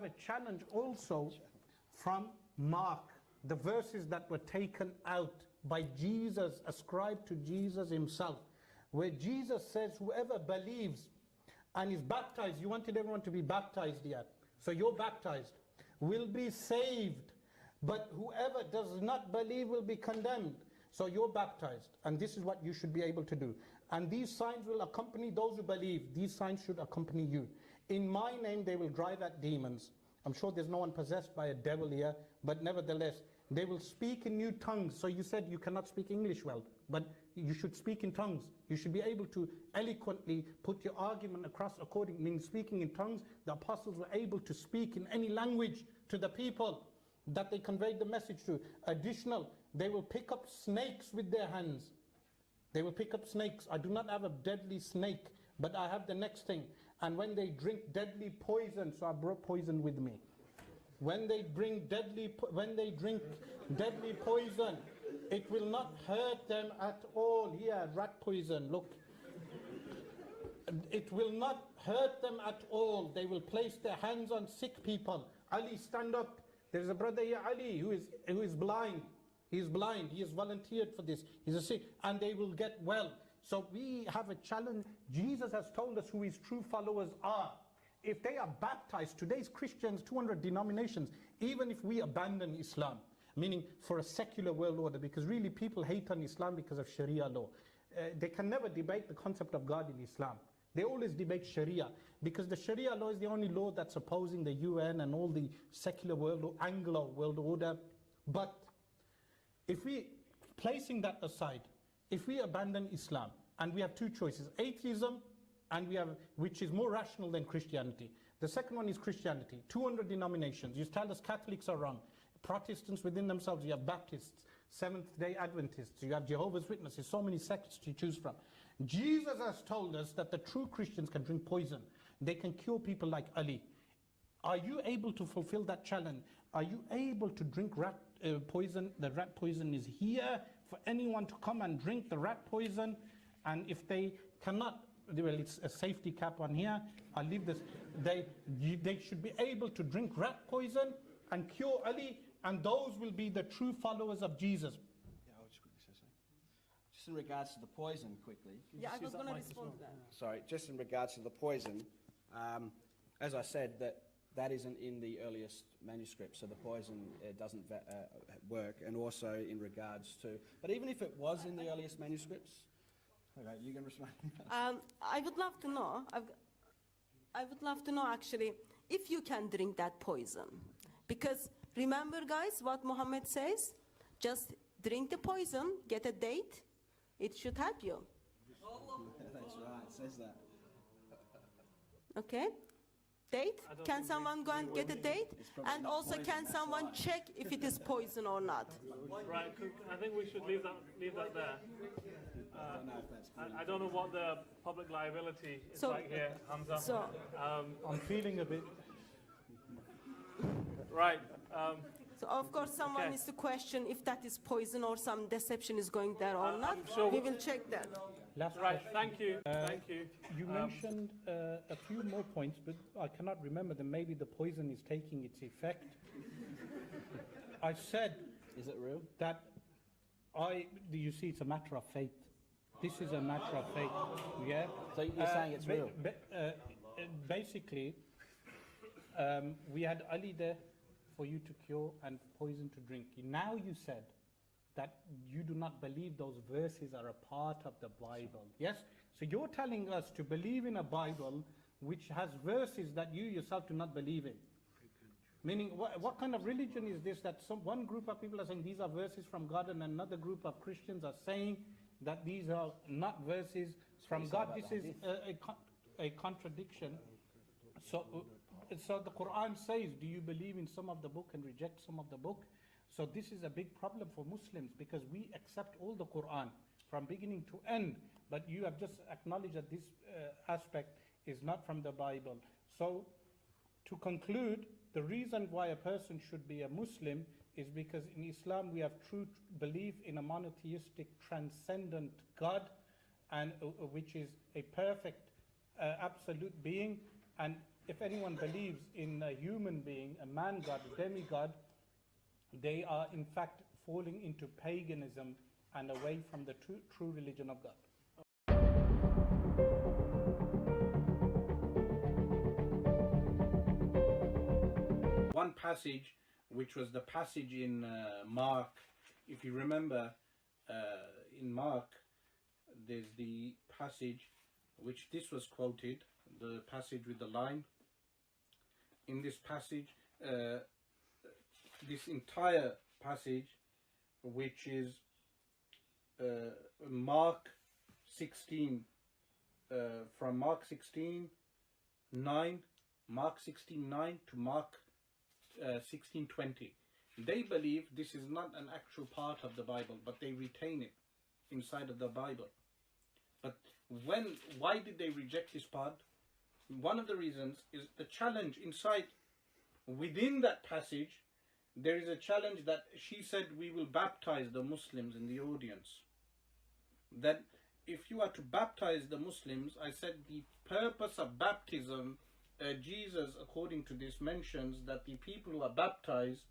a challenge also from Mark, the verses that were taken out by Jesus, ascribed to Jesus himself, where Jesus says, whoever believes and is baptized, you wanted everyone to be baptized here, so you're baptized, will be saved, but whoever does not believe will be condemned. So you're baptized, and this is what you should be able to do. And these signs will accompany those who believe. These signs should accompany you. In my name they will drive out demons. I'm sure there's no one possessed by a devil here, but nevertheless, they will speak in new tongues. So you said you cannot speak English well, but you should speak in tongues. You should be able to eloquently put your argument across according, meaning speaking in tongues. The apostles were able to speak in any language to the people that they conveyed the message to. Additional, they will pick up snakes with their hands. They will pick up snakes. I do not have a deadly snake, but I have the next thing. And when they drink deadly poison, so I brought poison with me. When they drink deadly poison, it will not hurt them at all. Here, rat poison, look. It will not hurt them at all. They will place their hands on sick people. Ali, stand up. There's a brother here, Ali, who is blind. He's blind. He has volunteered for this. He's a sick, and they will get well. So we have a challenge. Jesus has told us who his true followers are. If they are baptized, today's Christians, 200 denominations, even if we abandon Islam, meaning for a secular world order, because really people hate on Islam because of Sharia law. They can never debate the concept of God in Islam. They always debate Sharia, because the Sharia law is the only law that's opposing the UN and all the secular world, Anglo world order. But if we, placing that aside, if we abandon Islam, and we have two choices, atheism, and we have, which is more rational than Christianity. The second one is Christianity, 200 denominations. You tell us Catholics are wrong. Protestants within themselves, you have Baptists, Seventh-day Adventists, you have Jehovah's Witnesses, so many sects to choose from. Jesus has told us that the true Christians can drink poison. They can cure people like Ali. Are you able to fulfill that challenge? Are you able to drink rat poison? The rat poison is here for anyone to come and drink the rat poison. And if they cannot, well, it's a safety cap on here. I'll leave this. They should be able to drink rat poison and cure Ali, and those will be the true followers of Jesus. Yeah, I'll just quickly say something. Just in regards to the poison, quickly. Yeah, I was going to respond to that. Sorry, just in regards to the poison, as I said, that isn't in the earliest manuscript, so the poison doesn't work, and also in regards to, but even if it was in the earliest manuscripts, okay, you can respond. I would love to know, I would love to know actually, if you can drink that poison. Because remember guys, what Muhammad says, just drink the poison, get a date, it should help you. That's right, it says that. Okay? Date? Can someone go and get a date? And also, can someone check if it is poison or not? Right, I think we should leave that there. I don't know what the public liability is like here, Hamza. I'm feeling a bit... Right. So of course someone needs to question if that is poison or some deception is going there or not. Sure we will check that. Right, thank you. Thank you. You mentioned a few more points, but I cannot remember them. Maybe the poison is taking its effect. I said... Is it real? That you see, it's a matter of faith. This is a matter of faith. Yeah? So you're saying it's real? Basically, we had Ali there for you to cure and poison to drink. Now you said that you do not believe those verses are a part of the Bible. Yes? So you're telling us to believe in a Bible which has verses that you yourself do not believe in. Meaning, what kind of religion is this, that one group of people are saying these are verses from God, and another group of Christians are saying that these are not verses from God? This is a contradiction. So the Quran says, do you believe in some of the book and reject some of the book? So this is a big problem for Muslims, because we accept all the Quran from beginning to end, but you have just acknowledged that this aspect is not from the Bible. So to conclude, the reason why a person should be a Muslim is because in Islam we have true belief in a monotheistic, transcendent God, and which is a perfect, absolute being, and if anyone believes in a human being, a man god, a demigod, they are in fact falling into paganism and away from the true religion of God. One passage, which was the passage in Mark, if you remember, in Mark, there's the passage which this was quoted, the passage with the line. In this passage, this entire passage, which is Mark 16, from Mark 16:9, Mark 16:9 to Mark 16:20. They believe this is not an actual part of the Bible, but they retain it inside of the Bible. But why did they reject this part? One of the reasons is the challenge inside, within that passage, there is a challenge that she said, we will baptize the Muslims in the audience. That if you are to baptize the Muslims, I said the purpose of baptism, Jesus, according to this, mentions that the people who are baptized,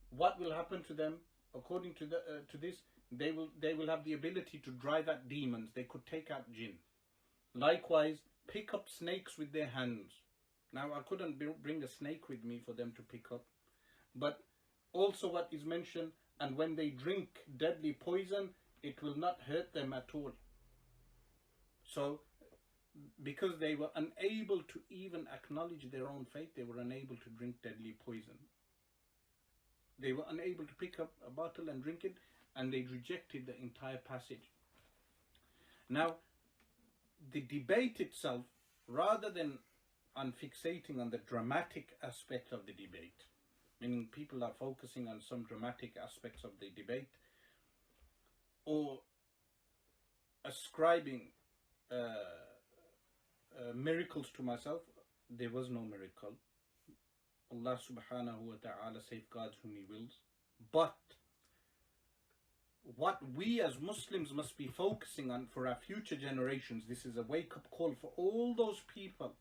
what will happen to them? According to this, they will have the ability to drive out demons. They could take out jinn. Likewise, pick up snakes with their hands. Now, I couldn't bring a snake with me for them to pick up. But also what is mentioned, and when they drink deadly poison, it will not hurt them at all. So, because they were unable to even acknowledge their own faith, they were unable to drink deadly poison. They were unable to pick up a bottle and drink it, and they rejected the entire passage. Now, the debate itself, rather than on fixating on the dramatic aspect of the debate, meaning people are focusing on some dramatic aspects of the debate, or ascribing miracles to myself, there was no miracle. Allah subhanahu wa ta'ala safeguards whom He wills. But what we as Muslims must be focusing on for our future generations, this is a wake-up call for all those people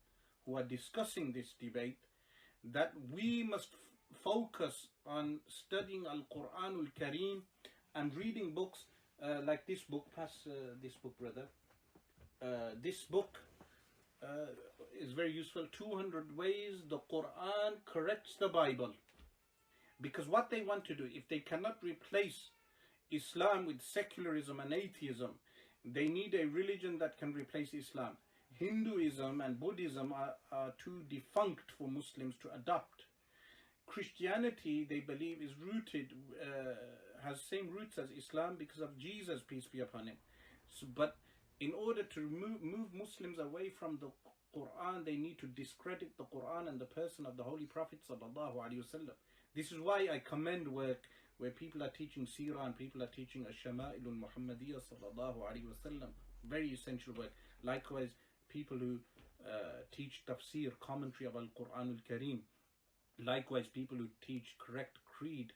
who are discussing this debate, that we must focus on studying Al-Quran Al-Kareem and reading books like this book. Pass this book, brother. This book is very useful. 200 ways the Quran corrects the Bible. Because what they want to do, if they cannot replace Islam with secularism and atheism, they need a religion that can replace Islam. Hinduism and Buddhism are too defunct for Muslims to adopt. Christianity, they believe, is rooted, has same roots as Islam because of Jesus, peace be upon him. So, but in order to move Muslims away from the Quran, they need to discredit the Quran and the person of the Holy Prophet sallallahu alaihi wasallam. This is why I commend work where people are teaching Seerah and people are teaching Ash-Shama'ilul Muhammadiyya sallallahu alaihi wasallam. Very essential work. Likewise, people who teach tafsir, commentary of Al-Quran Al-Kareem. Likewise, people who teach correct creed.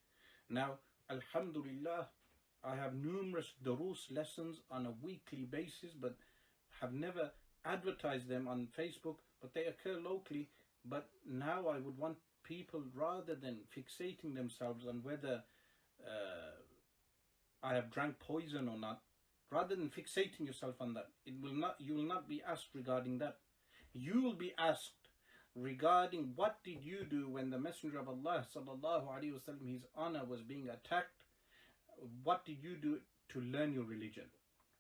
Now, alhamdulillah, I have numerous durus lessons on a weekly basis, but have never advertised them on Facebook, but they occur locally. But now I would want people, rather than fixating themselves on whether I have drank poison or not, rather than fixating yourself on that, you will not be asked regarding that. You will be asked regarding what did you do when the Messenger of Allah sallallahu alaihi wasallam, his honor, was being attacked. What did you do to learn your religion?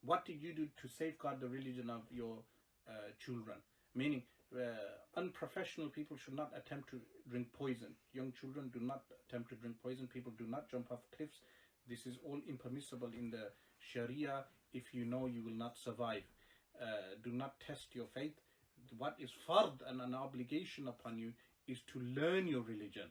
What did you do to safeguard the religion of your children? Meaning, unprofessional people should not attempt to drink poison. Young children do not attempt to drink poison. People do not jump off cliffs. This is all impermissible in the Sharia. If you know you will not survive, do not test your faith. What is fard and an obligation upon you is to learn your religion.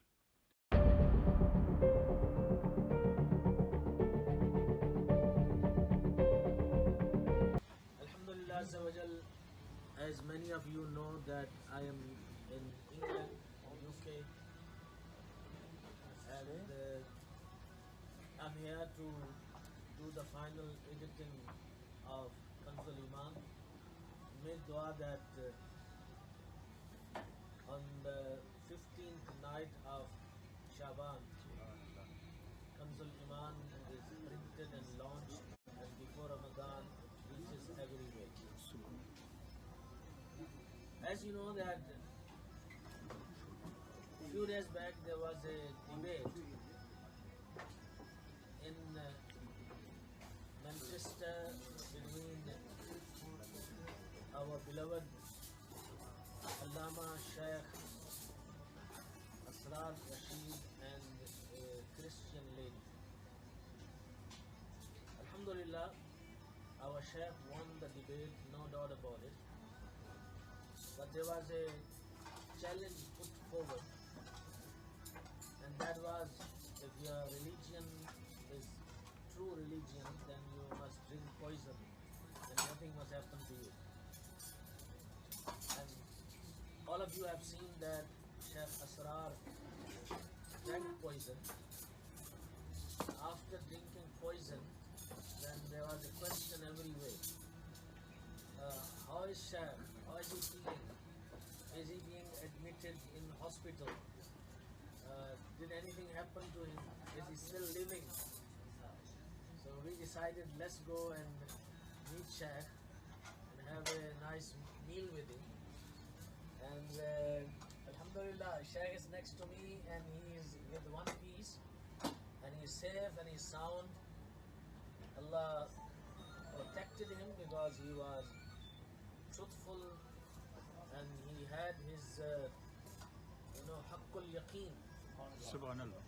Alhamdulillah Azza wa Jal, as many of you know that I am in England, UK, and I'm here to do the final editing of Kanzul Iman. Make dua that on the 15th night of Shaban, Kanzul Iman is printed and launched, and before Ramadan reaches everywhere. As you know that a few days back there was a debate in Manchester between our beloved Allama Shaykh Asrar Rashid and a Christian lady. Alhamdulillah, our Shaykh won the debate, no doubt about it. But there was a challenge put forward, and that was, if your religion is true religion, then you must drink poison and nothing must happen to you. And all of you have seen that Shaykh Asrar drank poison. After drinking poison, then there was a question everywhere. How is Shaykh? How is he feeling? Is he being admitted in hospital? Did anything happen to him? Is he still living? So we decided, let's go and meet Shaykh and have a nice meal with him. And Alhamdulillah, Shaykh is next to me and he is with one piece and he is safe and he is sound. Allah protected him because he was truthful and he had his, haqqul yaqeen. Subhanallah.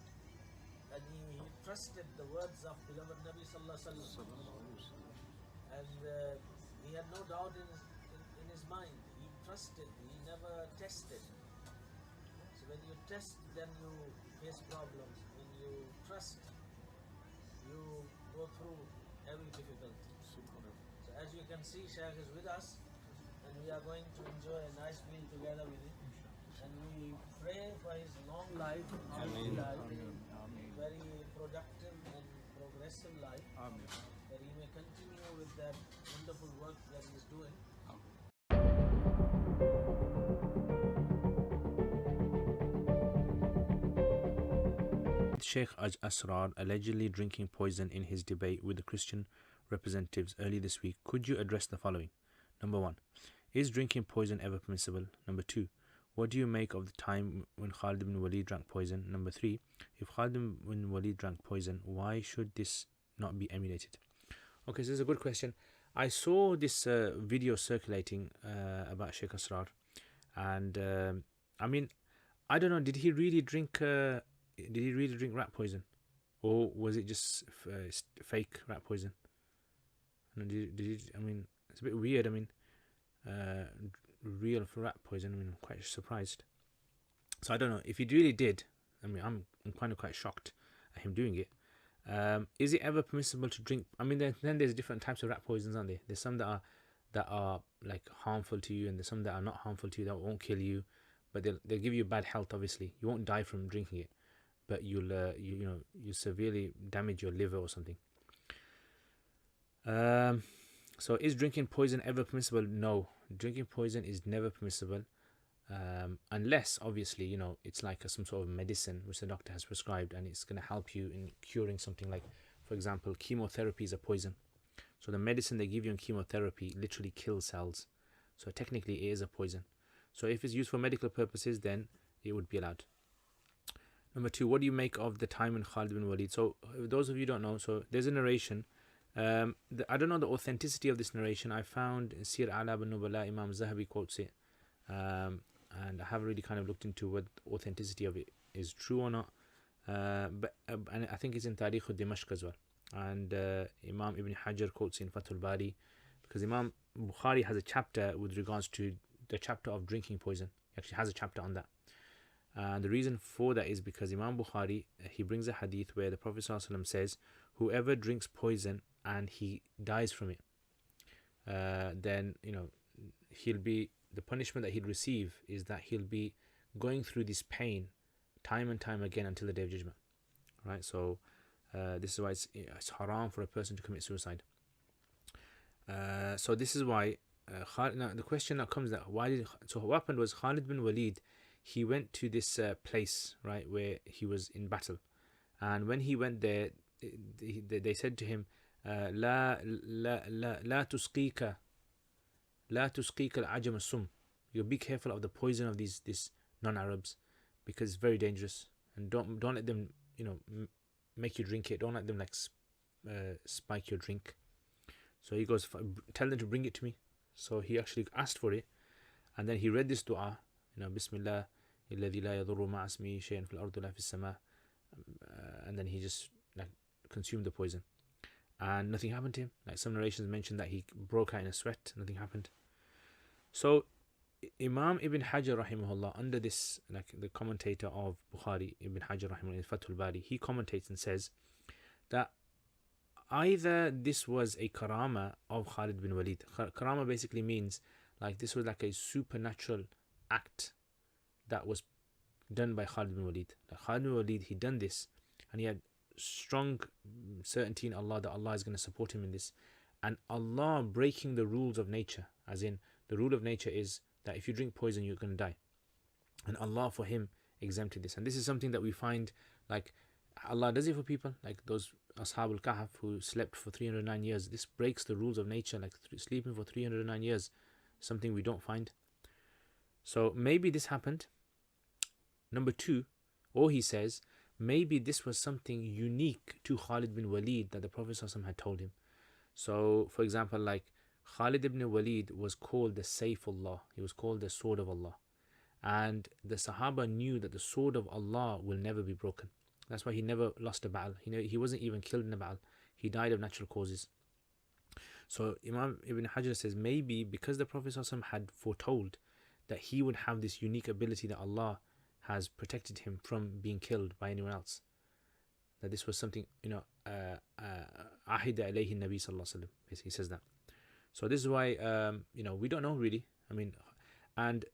And he trusted the words of beloved Nabi sallallahu alaihi wasallam. And he had no doubt in his mind. He trusted, he never tested. So when you test, then you face problems. When you trust, you go through every difficulty. So as you can see, Shaykh is with us and we are going to enjoy a nice meal together with him. And we pray for his long life, healthy life, very productive and progressive life, that he may continue with that wonderful work that he is doing. Shaykh Asrar allegedly drinking poison in his debate with the Christian representatives early this week. Could you address the following? Number 1. Is drinking poison ever permissible? Number 2. What do you make of the time when Khalid ibn Walid drank poison? Number 3. If Khalid ibn Walid drank poison, why should this not be emulated? Okay, so this is a good question. I saw this video circulating about Shaykh Asrar, and I mean, I don't know. Did he really drink? Did he really drink rat poison, or was it just fake rat poison? And did he? I mean, it's a bit weird. I mean, real for rat poison. I mean, I'm quite surprised. So I don't know if he really did. I mean, I'm kind of quite shocked at him doing it. Is it ever permissible to drink? I mean, then there's different types of rat poisons, aren't there? There's some that are like harmful to you, and there's some that are not harmful to you, that won't kill you, but they'll give you bad health. Obviously, you won't die from drinking it, but you'll severely damage your liver or something. So is drinking poison ever permissible? No, drinking poison is never permissible, unless obviously it's like some sort of medicine which the doctor has prescribed and it's going to help you in curing something. Like, for example, chemotherapy is a poison, so the medicine they give you in chemotherapy literally kills cells, so technically it is a poison. So if it's used for medical purposes, then it would be allowed. Number 2, what do you make of the time in Khalid bin Walid? So those of you who don't know, so there's a narration. I don't know the authenticity of this narration. I found Sir A'la bin Nubala, Imam Zahabi quotes it, and I haven't really kind of looked into what authenticity of it is true or not. But and I think it's in Tarikh al-Dimashq as well. And Imam Ibn Hajar quotes in Fathul Bari, because Imam Bukhari has a chapter with regards to the chapter of drinking poison. He actually has a chapter on that. And the reason for that is because Imam Bukhari, he brings a hadith where the Prophet ﷺ says, whoever drinks poison and he dies from it, then he'll be, the punishment that he'll receive is that he'll be going through this pain time and time again until the Day of Judgment. Right? So this is why it's haram for a person to commit suicide. So this is why now the question that comes, that so what happened was Khalid bin Walid, he went to this place, right, where he was in battle. And when he went there, they said to him, لا تسقيك العجم السم. You be careful of the poison of these non-Arabs, because it's very dangerous. And don't let them, make you drink it. Don't let them like spike your drink. So he goes, tell them to bring it to me. So he actually asked for it, and then he read this dua, Bismillah الذي لا يضر مع اسمه شيء في الأرض ولا في السماء, and then he just like consumed the poison, and nothing happened to him. Like some narrations mention that he broke out in a sweat, nothing happened. So Imam Ibn Hajar rahimahullah, under this, like the commentator of Bukhari, Ibn Hajar rahimahullah in Fathul Bari, he commentates and says that either this was a karama of Khalid bin Walid. Karama basically means like this was like a supernatural act that was done by Khalid bin Walid. Like Khalid bin Walid, he done this, and he had strong certainty in Allah that Allah is going to support him in this. And Allah breaking the rules of nature, as in the rule of nature is that if you drink poison, you're going to die. And Allah for him exempted this. And this is something that we find, like Allah does it for people, like those Ashab al-Kahf who slept for 309 years. This breaks the rules of nature, like sleeping for 309 years, something we don't find. So maybe this happened. Number two, or he says, maybe this was something unique to Khalid bin Walid that the Prophet ﷺ had told him. So, for example, like Khalid ibn Walid was called the Sayfullah. He was called the Sword of Allah. And the Sahaba knew that the Sword of Allah will never be broken. That's why he never lost a battle. He wasn't even killed in a battle. He died of natural causes. So Imam Ibn Hajar says maybe because the Prophet ﷺ had foretold that he would have this unique ability that Allah has protected him from being killed by anyone else, that this was something, ahida alayhi Nabi sallallahu alaihi wasallam. He says that. So this is why, we don't know really. I mean, and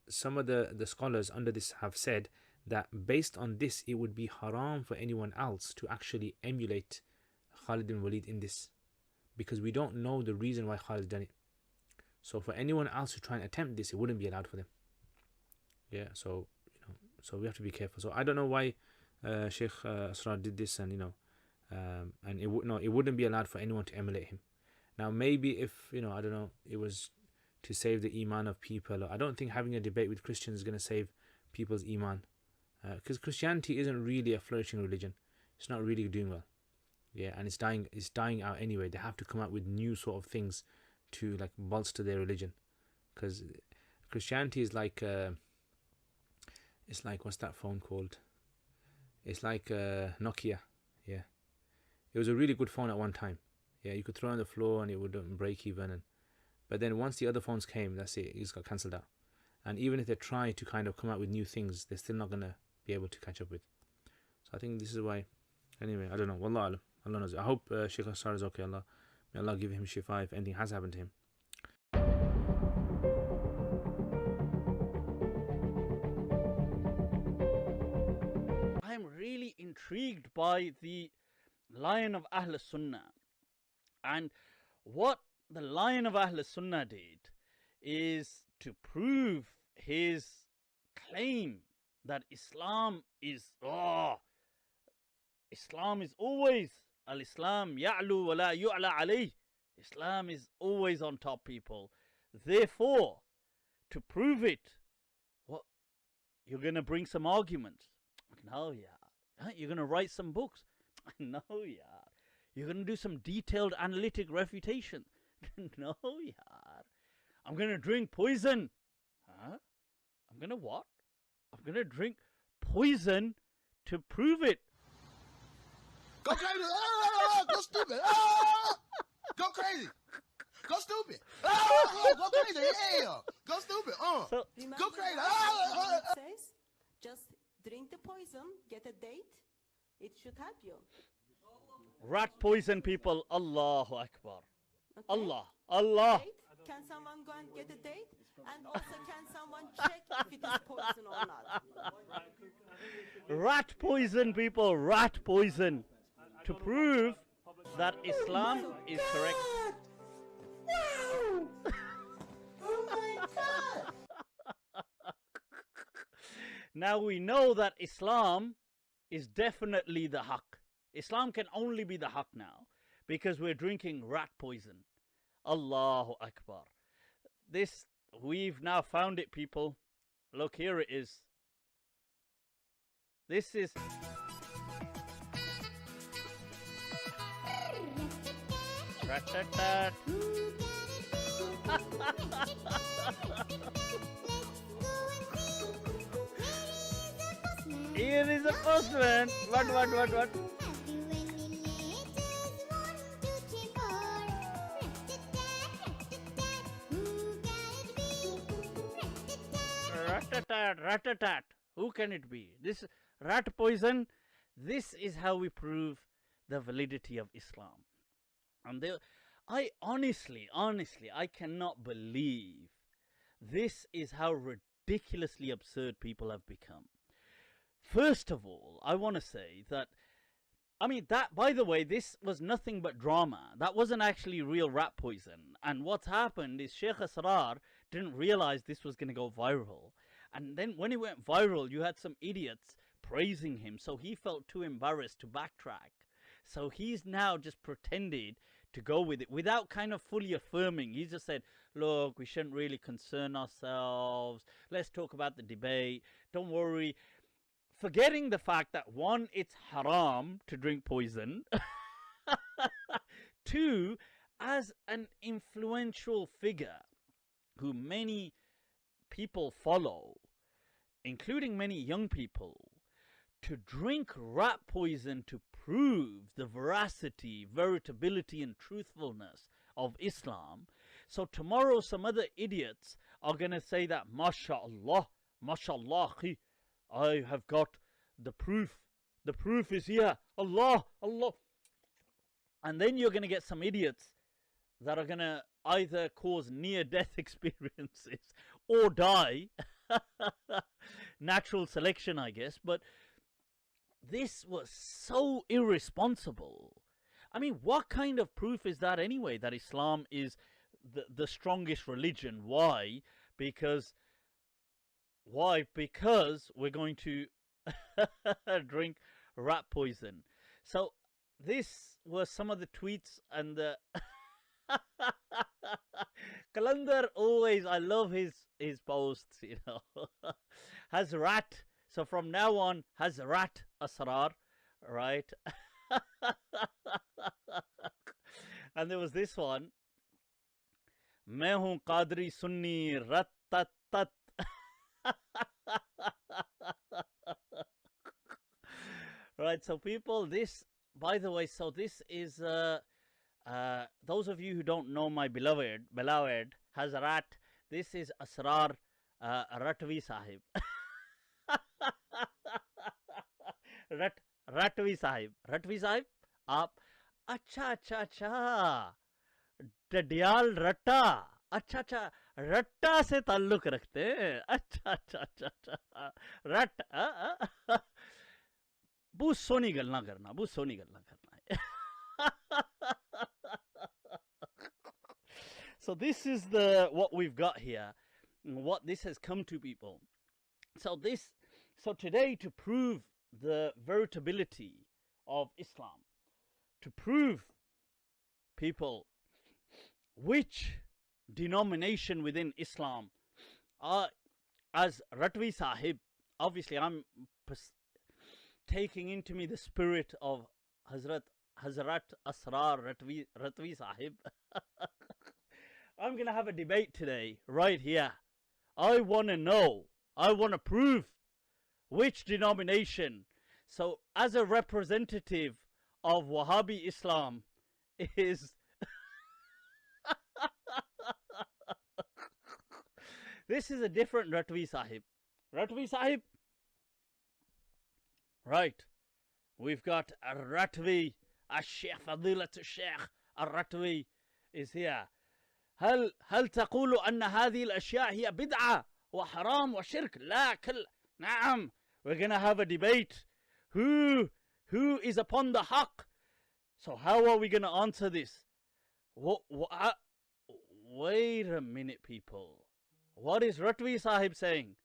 some of the scholars under this have said that based on this, it would be haram for anyone else to actually emulate Khalid bin Walid in this, because we don't know the reason why Khalid done it. So for anyone else to try and attempt this, it wouldn't be allowed for them. Yeah, so so we have to be careful. So I don't know why Shaykh Asrar did this, and and it wouldn't be allowed for anyone to emulate him. Now maybe if I don't know, it was to save the iman of people. I don't think having a debate with Christians is going to save people's iman, because Christianity isn't really a flourishing religion. It's not really doing well. Yeah, and it's dying out anyway. They have to come up with new sort of things to like bolster their religion, because Christianity is like it's like, what's that phone called? It's like Nokia. Yeah, it was a really good phone at one time. Yeah, you could throw it on the floor and it wouldn't break even. But then once the other phones came, that's it. It's got cancelled out. And even if they try to kind of come out with new things, they're still not gonna be able to catch up with. So I think this is why. Anyway, I don't know. Wallah alam. Allah knows. I hope Shaykh Asrar is okay. May Allah give him shifa if anything has happened to him. I am really intrigued by the Lion of Ahl Sunnah. And what the Lion of Ahl Sunnah did is to prove his claim that Islam is always al-Islam ya'lu wa la yu'la alayh. Islam is always on top, people. Therefore, to prove it, what, you're going to bring some arguments? No, yeah. You're going to write some books? No, yeah. You're going to do some detailed analytic refutation? No, yeah. I'm going to drink poison. Huh? I'm going to what? I'm going to drink poison to prove it. Go crazy. Go stupid. Go crazy. Go stupid. Go crazy. Yeah. Go stupid. Remember Go crazy. what it says, just drink the poison, get a date. It should help you. Rat poison, people. Allahu Akbar. Okay? Allah. Allah. Date? Can someone go and get a date? And also, can someone check if it is poison or not? Rat poison, people. Rat poison. To prove that Islam is correct. Wow! Oh my God! Now we know that Islam is definitely the haqq. Islam can only be the haqq now because we're drinking rat poison. Allahu Akbar. This, we've now found it, people. Look, here it is. This is... Rat-tat-tat. Here is a postman. What? Rat-tat-tat. Who can it be? This rat poison. This is how we prove the validity of Islam. And I honestly, I cannot believe this is how ridiculously absurd people have become. First of all, I want to say that, that, by the way, this was nothing but drama. That wasn't actually real rat poison. And what's happened is Shaykh Asrar didn't realize this was going to go viral. And then when it went viral, you had some idiots praising him. So he felt too embarrassed to backtrack. So he's now just pretended to go with it without kind of fully affirming. He just said, look, we shouldn't really concern ourselves. Let's talk about the debate. Don't worry. Forgetting the fact that, one, it's haram to drink poison. Two, as an influential figure who many people follow, including many young people, to drink rat poison to prove the veracity, veritability and truthfulness of Islam. So tomorrow some other idiots are going to say that, mashallah, I have got the proof. The proof is here. Allah. And then you're going to get some idiots that are going to either cause near-death experiences or die. Natural selection, I guess. But this was so irresponsible. What kind of proof is that anyway, that Islam is the strongest religion? Why? Because we're going to drink rat poison. So this was some of the tweets and the Qalandar always, I love his posts, has rat. So from now on, has rat asrar, right? And there was this one. मैं हूँ कादरी सुन्नी रत tat tat. Right, so people, this, by the way, so this is those of you who don't know my beloved Hazrat, this is Asrar Ratvi Sahib. Ratvi Sahib, आप अच्छा डडियाल रट्टा, अच्छा रट्टा से ताल्लुक रखते हैं, अच्छा रट बहुत सोनी गल्ला करना है. So this is what we've got here, what this has come to, people. So today, to prove the veritability of Islam, to prove, people, which denomination within Islam, as Ratvi Sahib, obviously I'm taking into me the spirit of Hazrat Asrar Ratvi Sahib. I'm going to have a debate today, right here. I want to prove which denomination. So as a representative of Wahhabi Islam is this is a different Ratvi Sahib. Ratvi Sahib, right? We've got a Ratvi, a Sheikh Fadilat Sheikh Ratvi is here. هل تقول أن هذه الأشياء هي بدعة وحرام وشرك؟ لا نعم. We're gonna have a debate. Who is upon the haqq? So how are we gonna answer this? Wait a minute, people. What is Ratvi Sahib saying?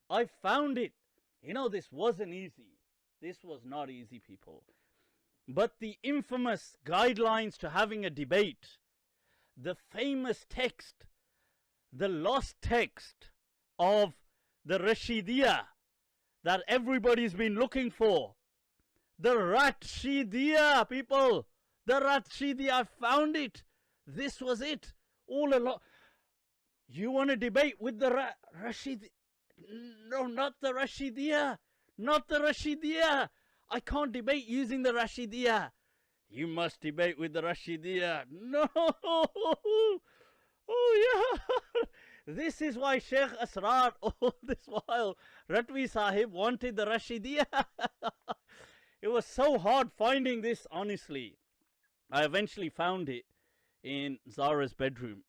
I found it. You know, this wasn't easy. This was not easy, people. But the infamous guidelines to having a debate, the famous text, the lost text of the Rashidiyah that everybody's been looking for, the Rashidiyah, people, the Rashidiyah, I found it. This was it all along. You want to debate with the Rashid? No, not the Rashidiyah. Not the Rashidiyah. I can't debate using the Rashidiyah. You must debate with the Rashidiyah. No. Oh, yeah. This is why Shaykh Asrar all this while, Ratwi Sahib wanted the Rashidiyah. It was so hard finding this, honestly. I eventually found it in Zara's bedroom.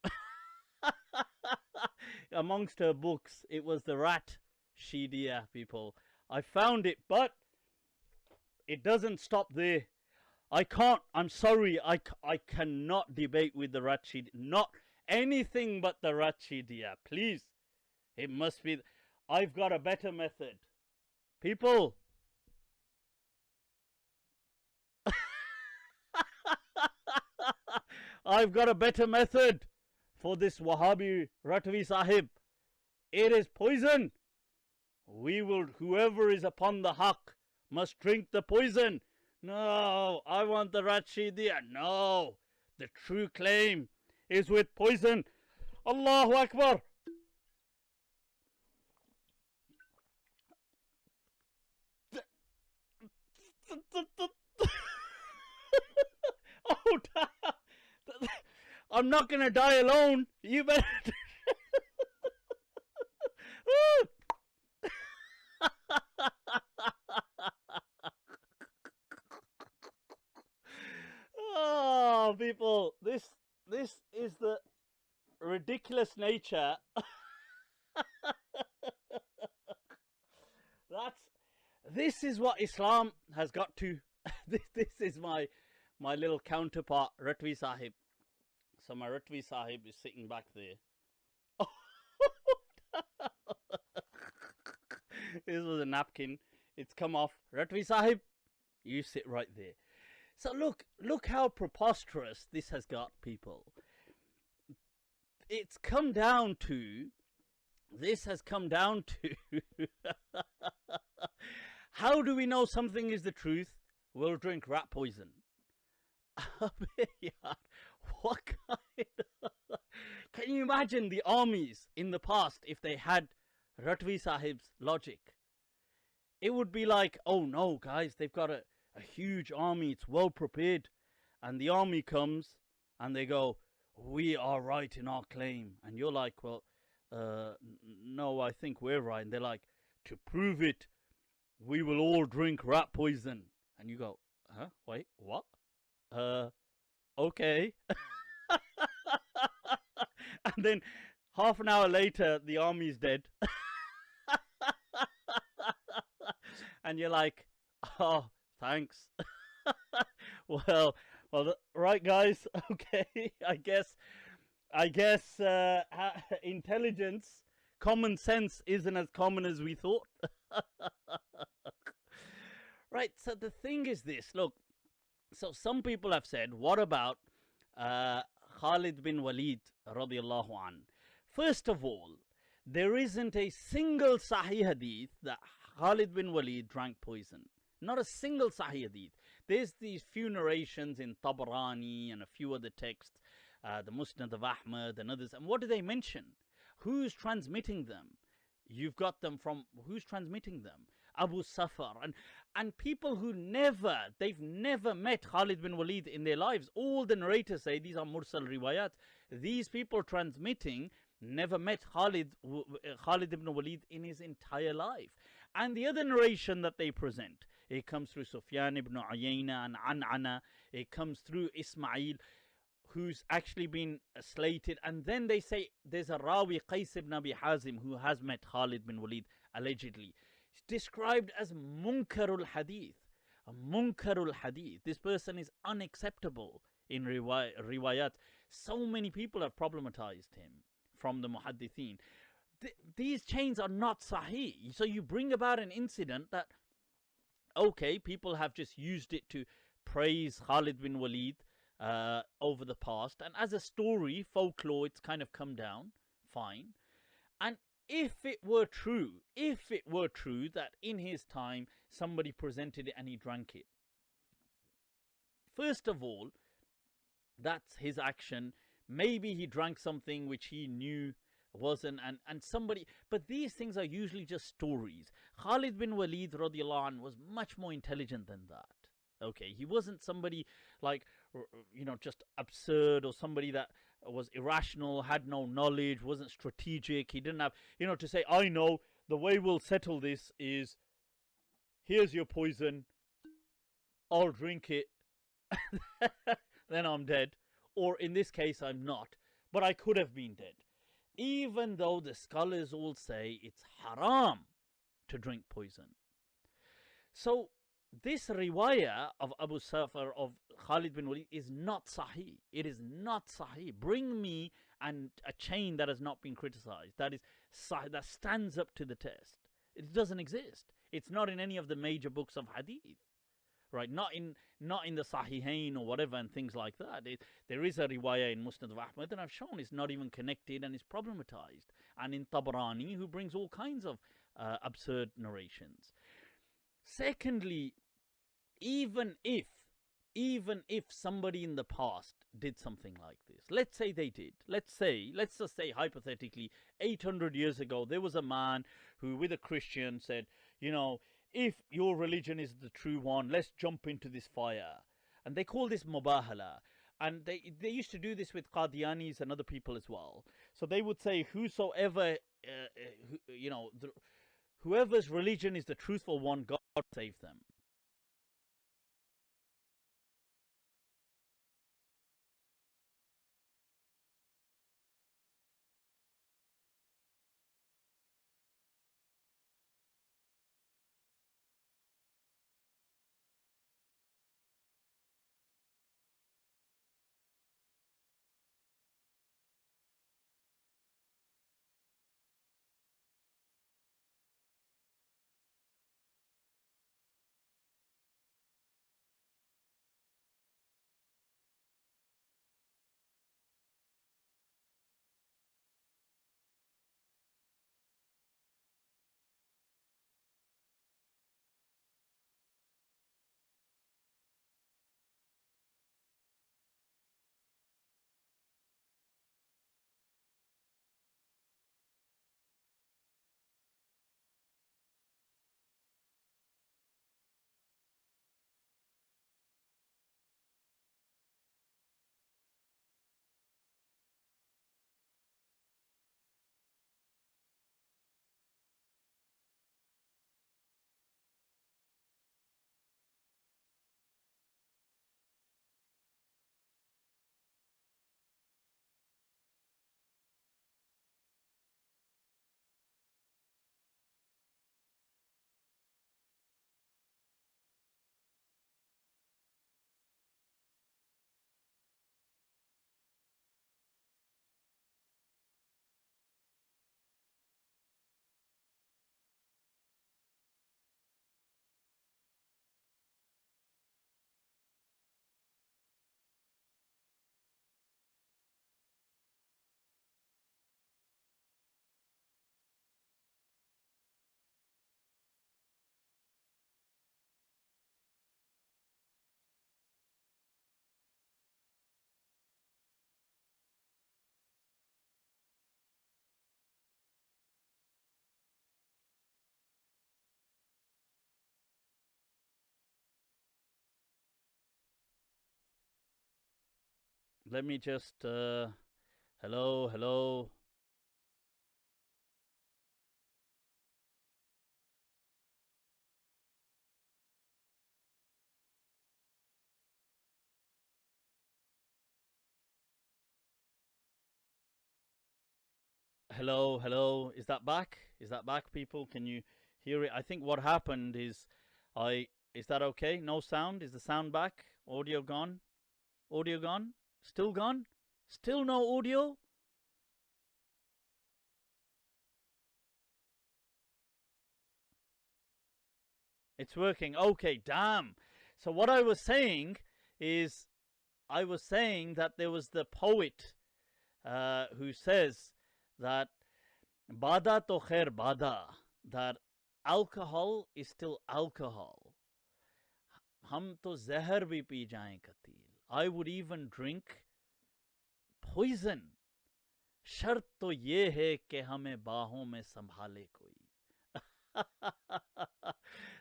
Amongst her books, it was the Rashidiyah, people. I found it, but it doesn't stop there. I can't, I'm sorry, I cannot debate with the Rashidiyah. Not anything but the Rashidiyah, please. It must be, I've got a better method. People, I've got a better method for this Wahhabi Ratwi Sahib. It is poison. We will, whoever is upon the haqq must drink the poison. No, I want the Rashidiyah. No, the true claim is with poison. Allahu Akbar. Oh, I'm not gonna die alone. You better. Oh, people, this is the ridiculous nature. This is what Islam has got to. This is my little counterpart, Ratwi Sahib. So my Ratwi Sahib is sitting back there. This was a napkin. It's come off. Ratwi Sahib, you sit right there. So look how preposterous this has got, people. This has come down to how do we know something is the truth? We'll drink rat poison. What kind of... Can you imagine the armies in the past if they had Ratwi Sahib's logic? It would be like, oh no, guys, they've got a huge army, it's well prepared. And the army comes and they go, we are right in our claim. And you're like, well, no, I think we're right. And they're like, to prove it, we will all drink rat poison. And you go, huh? Wait, what? Okay. And then half an hour later, the army's dead. And you're like, oh, thanks. well, right, guys. Okay, I guess intelligence, common sense isn't as common as we thought. Right, so the thing is this, look, so some people have said, what about Khalid bin Walid radiallahu an? First of all, there isn't a single Sahih hadith that Khalid bin Walid drank poison. Not a single Sahih hadith. There's these few narrations in Tabarani and a few other texts, the Musnad of Ahmad and others. And what do they mention? Who's transmitting them? You've got them from, who's transmitting them? Abu Safar. And people who they've never met Khalid bin Walid in their lives. All the narrators say these are Mursal Riwayat. These people transmitting never met Khalid ibn Walid in his entire life. And the other narration that they present, it comes through Sufyan ibn Uyayna and An'ana. It comes through Ismail, who's actually been slated. And then they say there's a Rawi, Qais ibn Abi Hazim, who has met Khalid bin Walid, allegedly. It's described as Munkarul Hadith. A Munkarul Hadith. This person is unacceptable in riwayat. So many people have problematized him from the Muhaddithin. these chains are not sahih. So you bring about an incident that, okay, people have just used it to praise Khalid bin Walid over the past, and as a story, folklore, it's kind of come down, fine. And if it were true that in his time somebody presented it and he drank it, first of all, that's his action. Maybe he drank something which he knew wasn't, and somebody, but these things are usually just stories. Khalid bin Walid radiallahu anh was much more intelligent than that. Okay, he wasn't somebody like, just absurd, or somebody that was irrational, had no knowledge, wasn't strategic. He didn't have, to say, I know the way we'll settle this is, here's your poison, I'll drink it, then I'm dead. Or in this case, I'm not, but I could have been dead. Even though the scholars all say it's haram to drink poison. So this riwayah of Abu Safar of Khalid bin Walid is not sahih. It is not sahih. Bring me a chain that has not been criticized, that stands up to the test. It doesn't exist. It's not in any of the major books of hadith, right? Not in the Sahihain or whatever and things like that. There is a riwayah in Musnad of Ahmad, and I've shown it's not even connected and it's problematized. And in Tabarani, who brings all kinds of absurd narrations. Secondly, even if somebody in the past did something like this, let's say they did, let's just say hypothetically 800 years ago there was a man who with a Christian said, if your religion is the true one, let's jump into this fire. And they call this mubahala. And they used to do this with Qadianis and other people as well. So they would say, whosoever, whoever's religion is the truthful one, God save them. Let me just, hello. Hello. Is that back? Is that back, people? Can you hear it? I think what happened is is that okay? No sound? Is the sound back? Audio gone? Audio gone? Still gone? Still no audio? It's working. Okay, damn. So what I was saying is, I was saying that there was the poet who says that Bada to khair bada, that alcohol is still alcohol. Hum to zahar bhi pee jayein katil. I would even drink poison. Shart to ye hai ke hame baahon mein sambhale koi.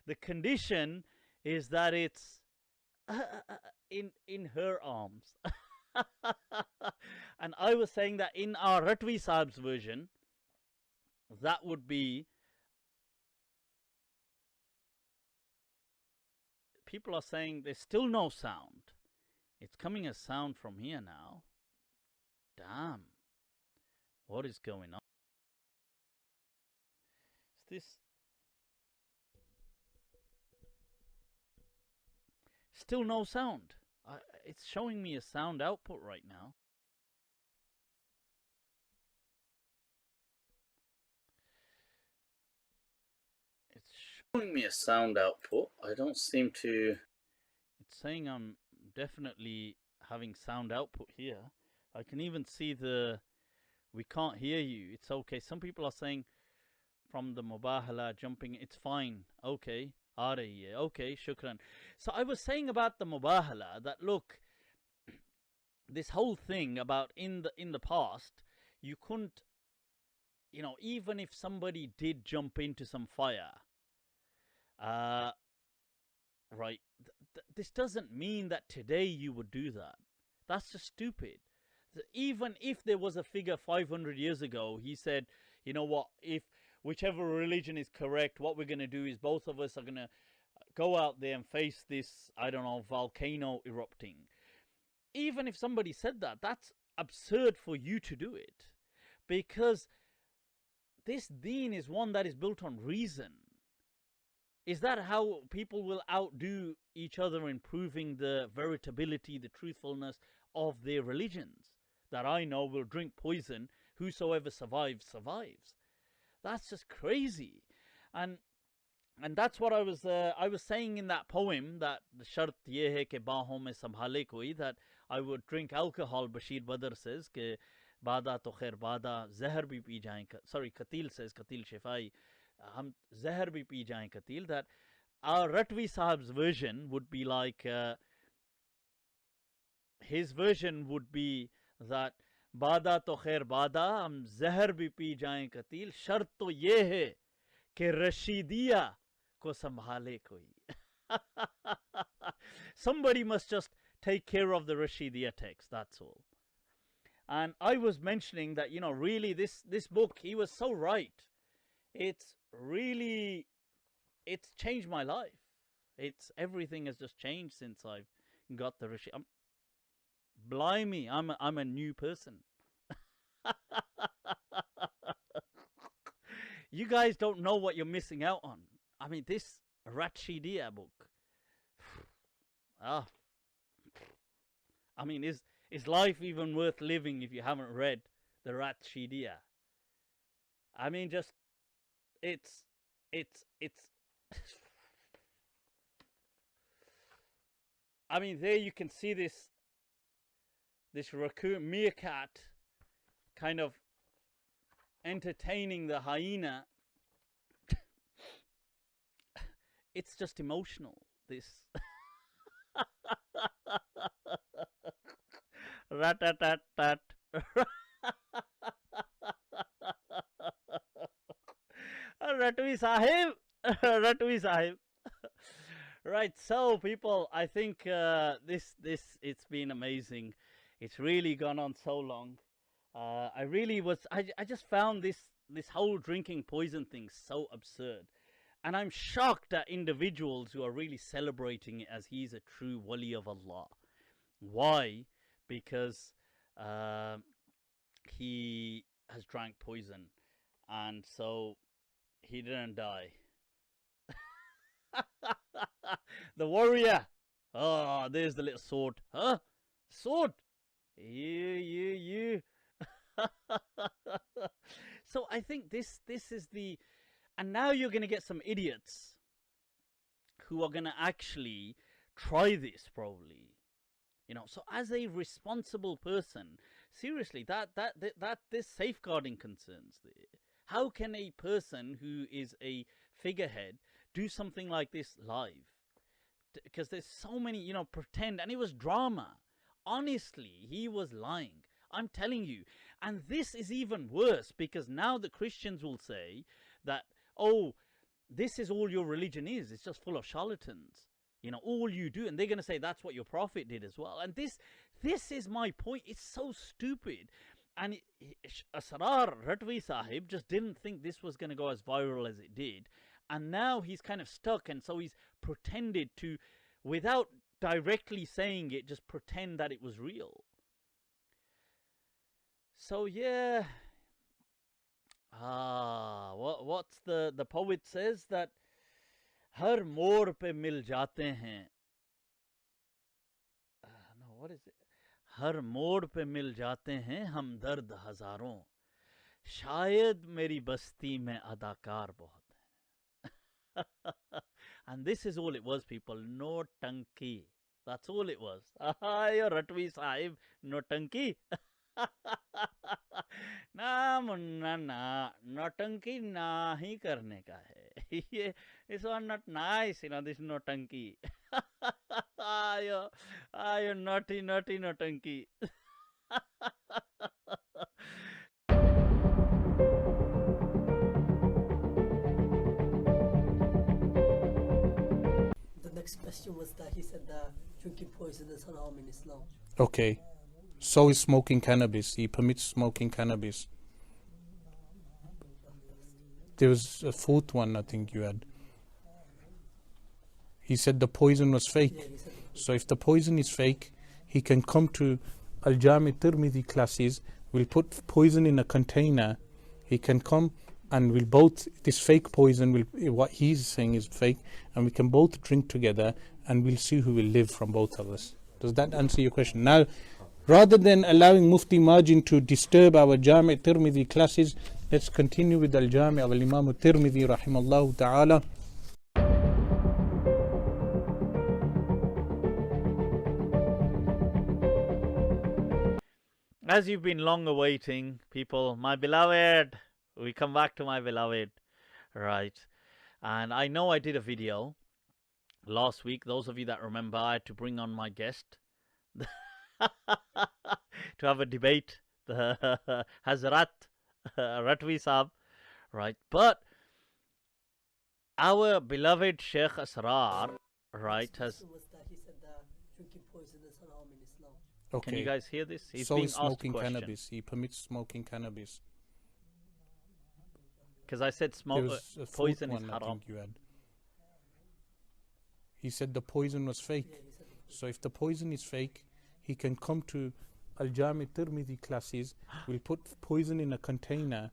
The condition is that it's in her arms. And I was saying that in our Ratvi Sahib's version, that would be, people are saying there's still no sound. It's coming as sound from here now. Damn. What is going on? Is this still no sound? It's showing me a sound output right now. It's showing me a sound output. I don't seem to... It's saying I'm definitely having sound output here. I can even see the... We can't hear you. It's okay. Some people are saying from the mubahala jumping, it's fine. Okay. Aa rahi hai. Okay, shukran. So I was saying about the mubahala that, look, this whole thing about in the past, you couldn't, you know, even if somebody did jump into some fire, right, this doesn't mean that today you would do that. That's just stupid. Even if there was a figure 500 years ago, he said, you know what, if whichever religion is correct, what we're going to do is both of us are going to go out there and face this, I don't know, volcano erupting. Even if somebody said that, that's absurd for you to do it. Because this deen is one that is built on reason. Is that how people will outdo each other in proving the veritability, the truthfulness of their religions? That I know will drink poison, whosoever survives, survives. That's just crazy. And that's what I was saying in that poem, that the shart ye hai ke baahon mein sambhale koi, that I would drink alcohol. Bashir Badr says ke bada to khair bada, zahar bhi pee jayein. Sorry, Katil says, Katil Shifai, hum zahar bhi pee jayein Katil. That our Ratvi Sahib's version would be like, his version would be that bada to khair bada, hum zahar bhi pee jayein Katil, shart to ye hai ke Rashidiya ko sambhale koi. Somebody must just take care of the Rashidiya text, that's all. And I was mentioning that, you know, really this book, he was so right. It's really, it's changed my life. Everything has just changed since I've got the Rashid. Blimey, I'm a new person. You guys don't know what you're missing out on. I mean, this Rashidiya book. I mean, is life even worth living if you haven't read the Rashidiya? I mean, just it's. I mean, there you can see this raccoon meerkat kind of entertaining the hyena. It's just emotional, this. Rat-tat-tat-tat. Ratwi Sahib. Ratwi Sahib. Right, so people, I think this it's been amazing. It's really gone on so long. I just found this whole drinking poison thing so absurd. And I'm shocked at individuals who are really celebrating it as he's a true wali of Allah. Why? Because he has drank poison, and so he didn't die. The warrior. Oh, there's the little sword. Huh? Sword. You. So I think this is the... And now you're going to get some idiots who are going to actually try this probably. You know, so as a responsible person, seriously, that there's safeguarding concerns there. How can a person who is a figurehead do something like this live? Because there's so many, you know, pretend, and it was drama. Honestly, he was lying. I'm telling you. And this is even worse, because now the Christians will say that, oh, this is all your religion is. It's just full of charlatans. You know, all you do. And they're going to say that's what your prophet did as well. And this is my point. It's so stupid. And Asrar Rashid Sahib just didn't think this was going to go as viral as it did. And now he's kind of stuck. And so he's pretended to, without directly saying it, just pretend that it was real. So yeah, what's the poet says that har mor pe mil jate hain. No, what is it? Har mor pe mil jate hain hamdard hazaron. Shayad meri basti mein adakar bahut hain. And this is all it was, people. No tanki. That's all it was. Yo Ratwi Sahib, no tanki. ना मुन्ना ना नौटंकी ना ही करने का है ये this one not nice, you know, this नौटंकी आयो naughty नौटंकी. The next question was that he said that drinking poison is haram in Islam. Okay. So is smoking cannabis. He permits smoking cannabis. There was a fourth one, I think you had. He said the poison was fake. So if the poison is fake, he can come to Jami at-Tirmidhi classes. We'll put poison in a container. He can come and we'll both, this fake poison, what he's saying is fake, and we can both drink together and we'll see who will live from both of us. Does that answer your question? Now, rather than allowing Mufti Majin to disturb our Jami at-Tirmidhi classes, let's continue with Al-Jami of Imam at-Tirmidhi rahimallahu ta'ala. As you've been long awaiting, people, my beloved, we come back to my beloved, right? And I know I did a video last week. Those of you that remember, I had to bring on my guest to have a debate, the Hazrat Ratwi Sahib, right? But our beloved Shaykh Asrar, right, has... Okay. Can you guys hear this? He's so being is smoking asked a question. cannabis. He permits smoking cannabis. Because I said poison is haram. I think you had. He said the poison was fake. So if the poison is fake, he can come to Jami at-Tirmidhi classes. We'll put poison in a container.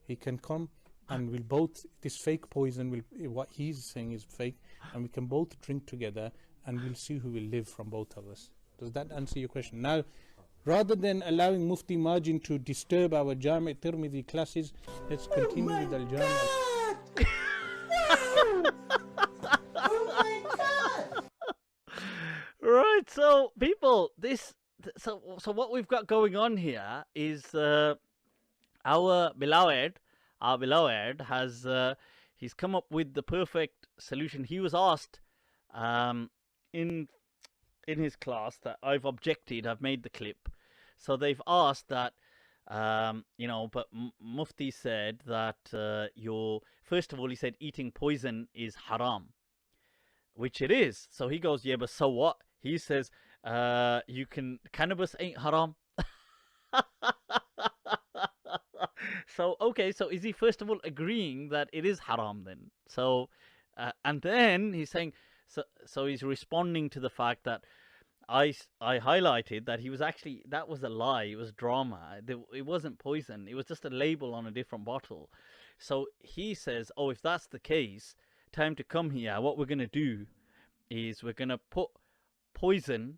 He can come and we'll both, this fake poison, what he's saying is fake, and we can both drink together and we'll see who will live from both of us. Does that answer your question? Now, rather than allowing Mufti Majin to disturb our Jami at-Tirmidhi classes, let's continue with Al-Jami. Right, so people, so what we've got going on here is our beloved has he's come up with the perfect solution. He was asked in his class that I've objected. I've made the clip. So they've asked that you know, but Mufti said that first of all, he said eating poison is haram, which it is. So he goes, yeah, but so what? He says, cannabis ain't haram. So, okay, so is he first of all agreeing that it is haram then? So, and then he's saying, so he's responding to the fact that I highlighted that he was actually, that was a lie, it was drama, it wasn't poison, it was just a label on a different bottle. So he says, oh, if that's the case, time to come here, what we're going to do is we're going to put poison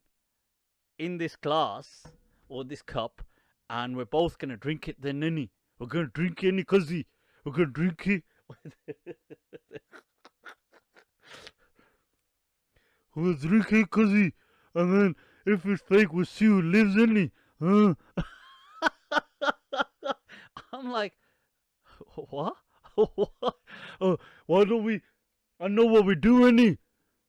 in this glass or this cup and we're both going to drink it then, Nani. We're going to drink it, Nikazi. We're going to drink it. we'll drink it, cuzzy, and then if it's fake, we'll see who lives in it. Huh? I'm like, what? What? Why don't we? I know what we do, any.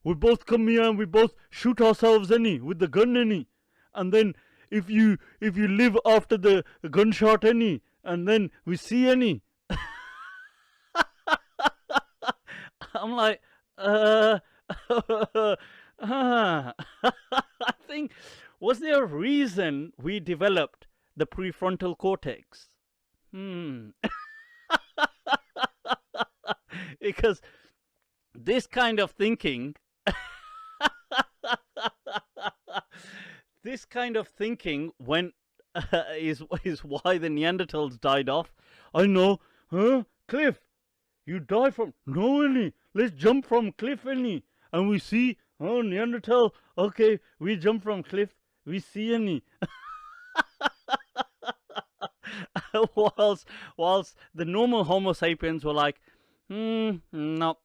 We both come here and we both shoot ourselves, any, with the gun, any. And then if you live after the gunshot, any, and then we see any. I'm like, I think, was there a reason we developed the prefrontal cortex? Because this kind of thinking, when is why the Neanderthals died off. I know, huh? Cliff, you die from no any. Let's jump from cliff any, and we see Neanderthal. Okay, we jump from cliff. We see any. whilst the normal Homo sapiens were like, no, not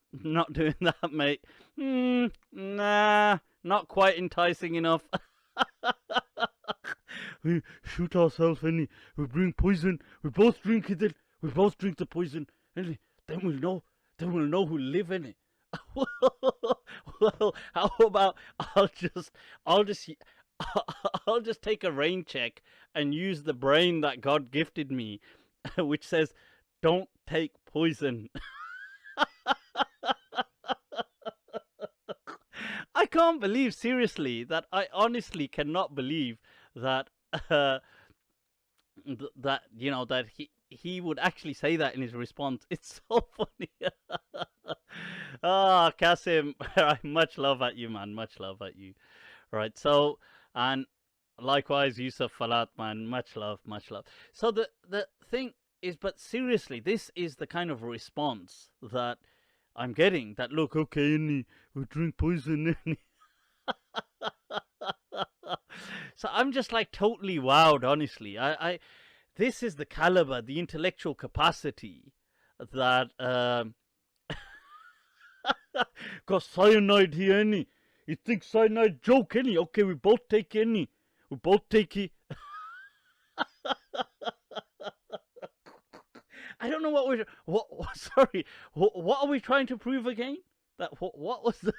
doing that, mate. Nah, not quite enticing enough. We shoot ourselves, any. We bring poison. We both drink it. We both drink the poison, and then we'll know. Then we'll know who live in it. Well, how about I'll just take a rain check and use the brain that God gifted me, which says, don't take poison. I can't believe, seriously, that I honestly cannot believe that that he would actually say that in his response. It's so funny. Kasim, much love at you, man. Much love at you. Right, so, and likewise, Yusuf Falat, man. Much love, much love. So the thing is, but seriously, this is the kind of response that I'm getting. That, look, okay, we drink poison. So I'm just like totally wowed, honestly. This is the caliber, the intellectual capacity that got cyanide here, any. You think cyanide joke, any? Okay, we both take any. We both take it. I don't know sorry, what are we trying to prove again? That what was the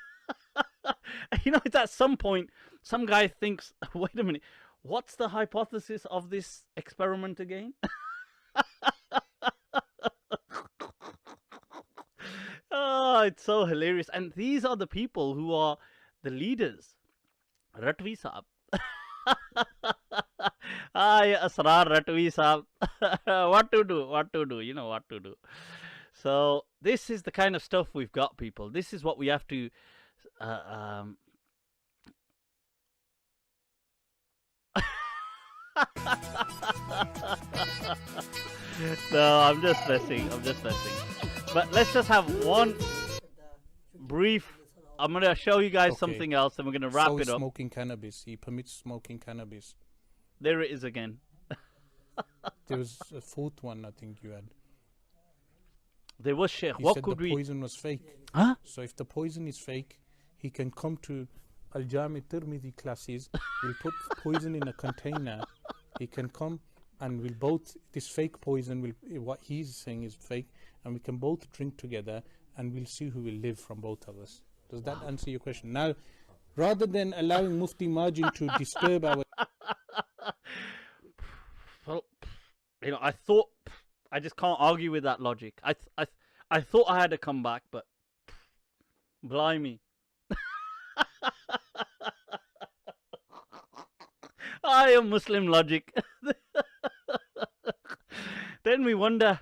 it's at some point some guy thinks, wait a minute, what's the hypothesis of this experiment again? Oh, it's so hilarious. And these are the people who are the leaders. Ratvi Saab. Asrar Ratvi Saab. What to do, you know what to do. So this is the kind of stuff we've got, people. This is what we have to no, I'm just messing. But let's just have one brief. I'm going to show you guys something else, and we're going to wrap it up. Smoking cannabis. He permits smoking cannabis. There it is again. There was a fourth one, I think you had. There was Sheikh. He what said could the poison was fake. Huh? So if the poison is fake, he can come to Jami at-Tirmidhi classes. We'll put poison in a container. He can come and we'll both, this fake poison, what he's saying is fake, and we can both drink together and we'll see who will live from both of us. Does that answer your question? Now, rather than allowing Mufti Majin to disturb our... Well, I thought, I just can't argue with that logic. I thought I had to come back, but blimey. I am Muslim logic. Then we wonder,